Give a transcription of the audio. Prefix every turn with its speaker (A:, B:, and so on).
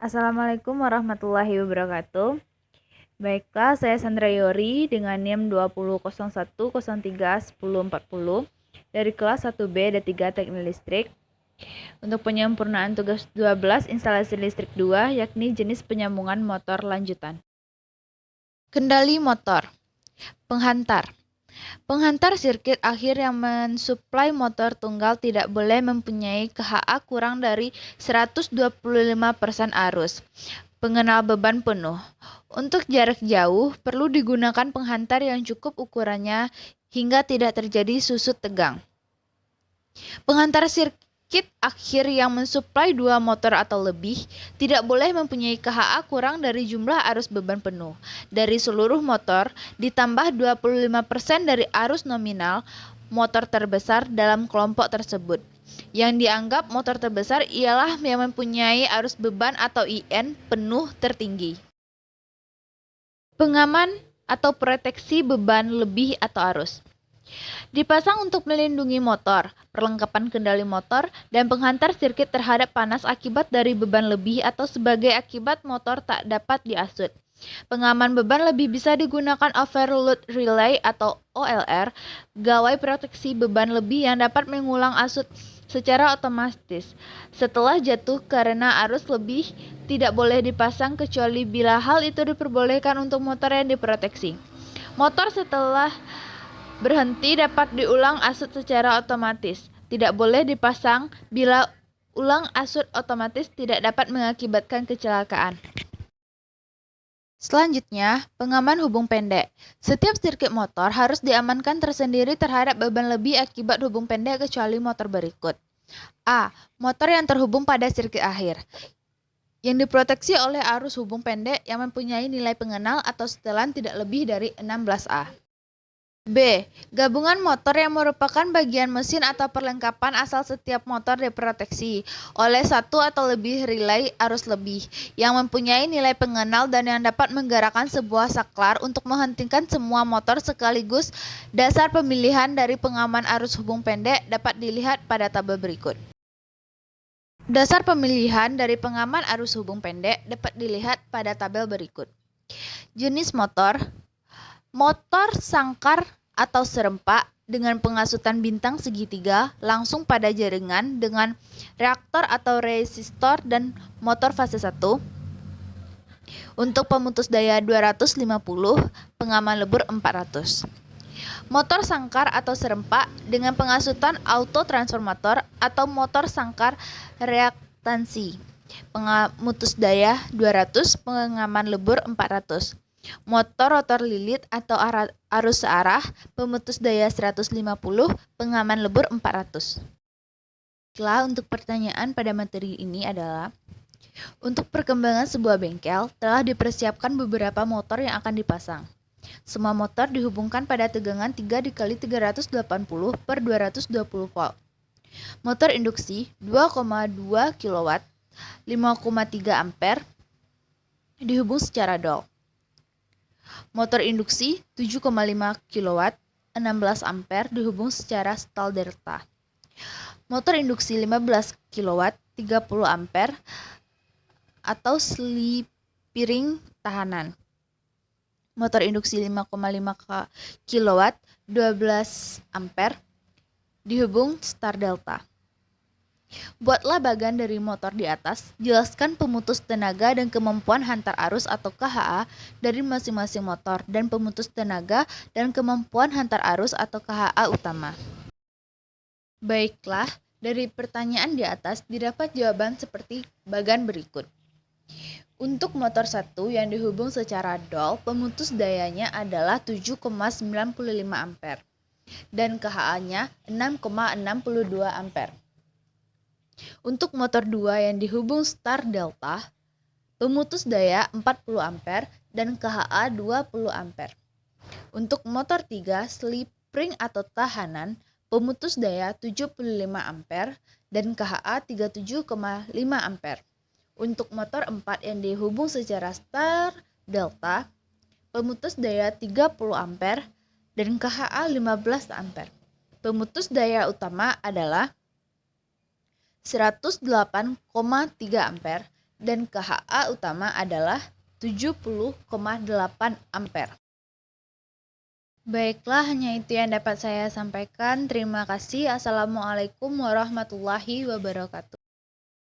A: Assalamualaikum warahmatullahi wabarakatuh. Baiklah, saya Sandra Yori dengan NIM 2001031040 dari kelas 1B D3 Teknik Listrik. Untuk penyempurnaan tugas 12 instalasi listrik 2 yakni jenis penyambungan motor lanjutan. Kendali motor. Penghantar. Penghantar sirkuit akhir yang mensuplai motor tunggal tidak boleh mempunyai KHA kurang dari 125% arus. Pengenal beban penuh. Untuk jarak jauh, perlu digunakan penghantar yang cukup ukurannya hingga tidak terjadi susut tegang. Penghantar sirkuit akhir yang mensuplai 2 motor atau lebih tidak boleh mempunyai KHA kurang dari jumlah arus beban penuh dari seluruh motor ditambah 25% dari arus nominal motor terbesar dalam kelompok tersebut. Yang dianggap motor terbesar ialah yang mempunyai arus beban atau IN penuh tertinggi. Pengaman atau proteksi beban lebih atau arus. Dipasang untuk melindungi motor, perlengkapan kendali motor, dan penghantar sirkuit terhadap panas akibat dari beban lebih atau sebagai akibat motor tak dapat diasut. Pengaman beban lebih bisa digunakan overload relay atau OLR, gawai proteksi beban lebih yang dapat mengulang asut secara otomatis. Setelah jatuh karena arus lebih, tidak boleh dipasang kecuali bila hal itu diperbolehkan untuk motor yang diproteksi. Motor setelah berhenti dapat diulang asut secara otomatis. Tidak boleh dipasang bila ulang asut otomatis tidak dapat mengakibatkan kecelakaan. Selanjutnya, pengaman hubung pendek. Setiap sirkuit motor harus diamankan tersendiri terhadap beban lebih akibat hubung pendek kecuali motor berikut. A. Motor yang terhubung pada sirkuit akhir, yang diproteksi oleh arus hubung pendek yang mempunyai nilai pengenal atau setelan tidak lebih dari 16A. B. Gabungan motor yang merupakan bagian mesin atau perlengkapan asal setiap motor diproteksi oleh satu atau lebih relay arus lebih yang mempunyai nilai pengenal dan yang dapat menggerakkan sebuah saklar untuk menghentikan semua motor sekaligus. Dasar pemilihan dari pengaman arus hubung pendek dapat dilihat pada tabel berikut. Dasar pemilihan dari pengaman arus hubung pendek dapat dilihat pada tabel berikut. Jenis motor. Motor sangkar atau serempak dengan pengasutan bintang segitiga langsung pada jaringan dengan reaktor atau resistor dan motor fase 1. Untuk pemutus daya 250, pengaman lebur 400. Motor sangkar atau serempak dengan pengasutan autotransformator atau motor sangkar reaktansi. Pemutus daya 200, pengaman lebur 400. Motor rotor lilit atau arus searah, pemutus daya 150, pengaman lebur 400. Setelah untuk pertanyaan pada materi ini adalah, untuk perkembangan sebuah bengkel telah dipersiapkan beberapa motor yang akan dipasang. Semua motor dihubungkan pada tegangan 3 dikali 380 per 220 volt. Motor induksi 2,2 kW, 5,3 ampere dihubung secara dol. Motor induksi 7,5 kW, 16 ampere dihubung secara stal delta. Motor induksi 15 kW, 30 ampere atau slipiring tahanan. Motor induksi 5,5 kW, 12 ampere dihubung star delta. Buatlah bagan dari motor di atas, jelaskan pemutus tenaga dan kemampuan hantar arus atau KHA dari masing-masing motor dan pemutus tenaga dan kemampuan hantar arus atau KHA utama. Baiklah, dari pertanyaan di atas didapat jawaban seperti bagan berikut. Untuk motor 1 yang dihubung secara dol, pemutus dayanya adalah 7,95 ampere dan KHA-nya 6,62 ampere. Untuk motor 2 yang dihubung star delta, pemutus daya 40 ampere dan KHA 20 ampere. Untuk motor 3 slipring atau tahanan, pemutus daya 75 ampere dan KHA 37,5 ampere. Untuk motor 4 yang dihubung secara star delta, pemutus daya 30 ampere dan KHA 15 ampere. Pemutus daya utama adalah 108,3 ampere dan KHA utama adalah 70,8 ampere. Baiklah, hanya itu yang dapat saya sampaikan. Terima kasih. Assalamualaikum warahmatullahi wabarakatuh.